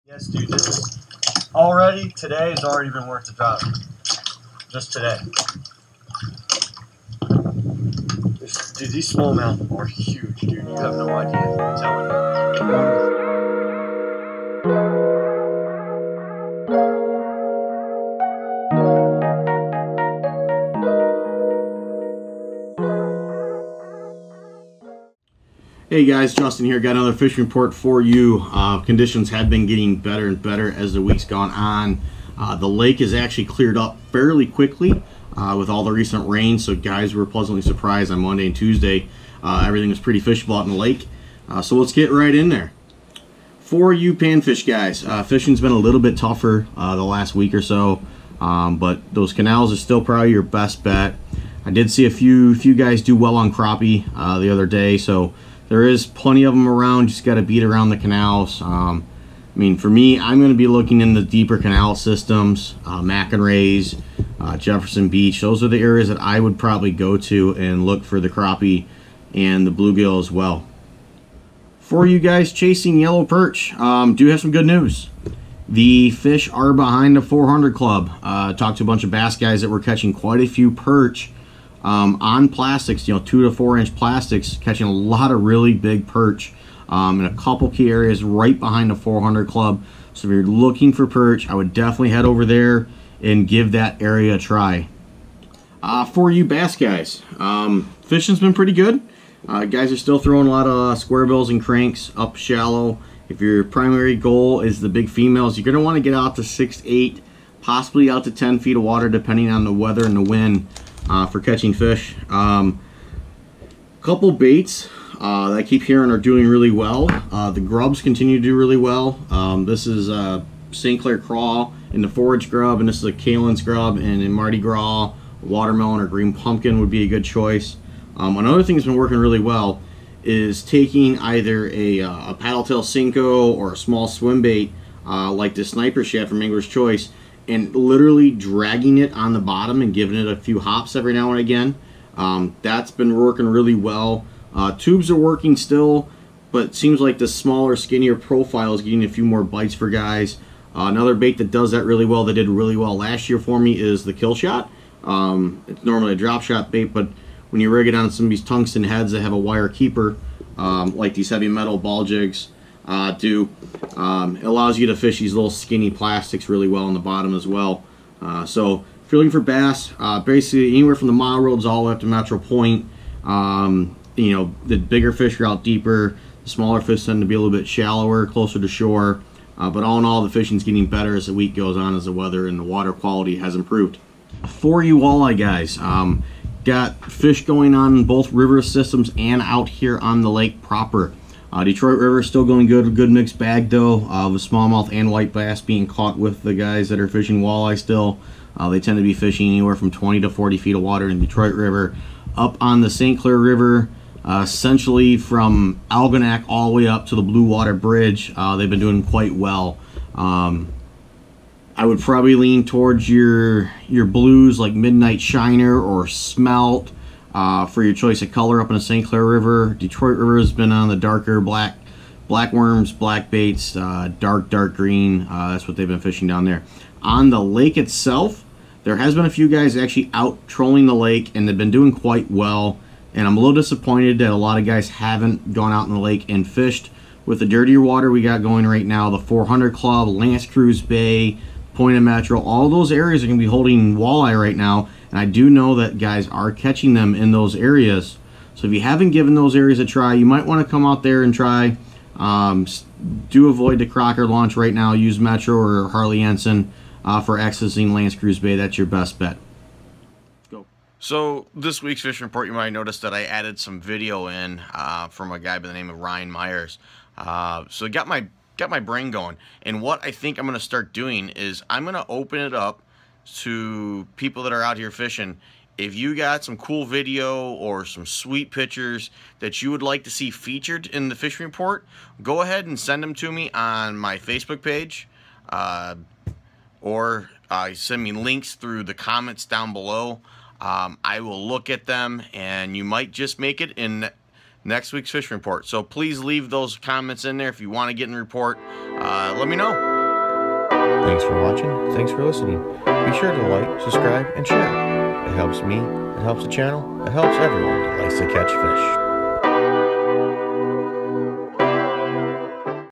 Yes, dude, this is already, today has already been worth the drive. Just today. Dude, these smallmouth are huge, dude. You have no idea. I'm telling you. Hey guys, Justin here. Got another fishing report for you. Conditions have been getting better and better as the week's gone on. The lake is actually cleared up fairly quickly with all the recent rain, so guys were pleasantly surprised on Monday and Tuesday. Everything was pretty fishable out in the lake. So let's get right in there. For you panfish guys, fishing's been a little bit tougher the last week or so, but those canals are still probably your best bet. I did see a few guys do well on crappie the other day, so there is plenty of them around. Just got to beat around the canals. I mean, for me, I'm going to be looking in the deeper canal systems, McInrae's, Jefferson Beach. Those are the areas that I would probably go to and look for the crappie and the bluegill as well. For you guys chasing yellow perch, do have some good news. The fish are behind the 400 club. Talked to a bunch of bass guys that were catching quite a few perch on plastics, 2 to 4 inch plastics, catching a lot of really big perch in a couple key areas right behind the 400 club. So if you're looking for perch, I would definitely head over there and give that area a try. For you bass guys, fishing's been pretty good. Guys are still throwing a lot of square bills and cranks up shallow. If your primary goal is the big females, you're going to want to get out to 6 to 8, possibly out to 10 feet of water depending on the weather and the wind. For catching fish. Couple baits that I keep hearing are doing really well. The grubs continue to do really well. This is St. Clair crawl in the forage grub, and this is a Kalen's grub, and in Mardi Gras, watermelon or green pumpkin would be a good choice. Another thing that's been working really well is taking either a paddle-tail Cinco or a small swim bait like the sniper shad from Angler's Choice, and literally dragging it on the bottom and giving it a few hops every now and again. That's been working really well. Tubes are working still, but it seems like the smaller, skinnier profile is getting a few more bites for guys. Another bait that does that really well, that did really well last year for me, is the kill shot. It's normally a drop shot bait, but when you rig it on some of these tungsten heads that have a wire keeper, like these heavy metal ball jigs do, it allows you to fish these little skinny plastics really well on the bottom as well. So if you're looking for bass, basically anywhere from the mile roads all the way up to Metro Point, the bigger fish are out deeper, the smaller fish tend to be a little bit shallower, closer to shore, but all in all, the fishing's getting better as the week goes on, as the weather and the water quality has improved. For you walleye guys, got fish going on in both river systems and out here on the lake proper. Detroit River still going good, a good mixed bag though, with smallmouth and white bass being caught with the guys that are fishing walleye still. They tend to be fishing anywhere from 20 to 40 feet of water in Detroit River. Up on the St. Clair River, essentially from Algonac all the way up to the Blue Water Bridge, they've been doing quite well. I would probably lean towards your blues like Midnight Shiner or Smelt. For your choice of color up in the St. Clair River. Detroit River has been on the darker black worms, black baits, dark green. That's what they've been fishing down there. On the lake itself, there has been a few guys actually out trolling the lake, and they've been doing quite well. And I'm a little disappointed that a lot of guys haven't gone out in the lake and fished with the dirtier water we got going right now. The 400 Club, Lance Cruz Bay, Point of Metro, all those areas are going to be holding walleye right now. And I do know that guys are catching them in those areas. So if you haven't given those areas a try, you might want to come out there and try. Do avoid the Crocker launch right now. Use Metro or Harley Ensign for accessing Lance Cruz Bay. That's your best bet. Go. So this week's fishing report, you might notice that I added some video in from a guy by the name of Ryan Myers. So it got my brain going. And what I think I'm going to start doing is I'm going to open it up to people that are out here fishing. If you got some cool video or some sweet pictures that you would like to see featured in the fishing report, go ahead and send them to me on my Facebook page, or send me links through the comments down below. I will look at them, and you might just make it in next week's fishing report. So please leave those comments in there if you want to get in the report. Let me know. Thanks for watching. Thanks for listening. Be sure to like, subscribe, and share. It helps me, it helps the channel, it helps everyone that likes to catch fish.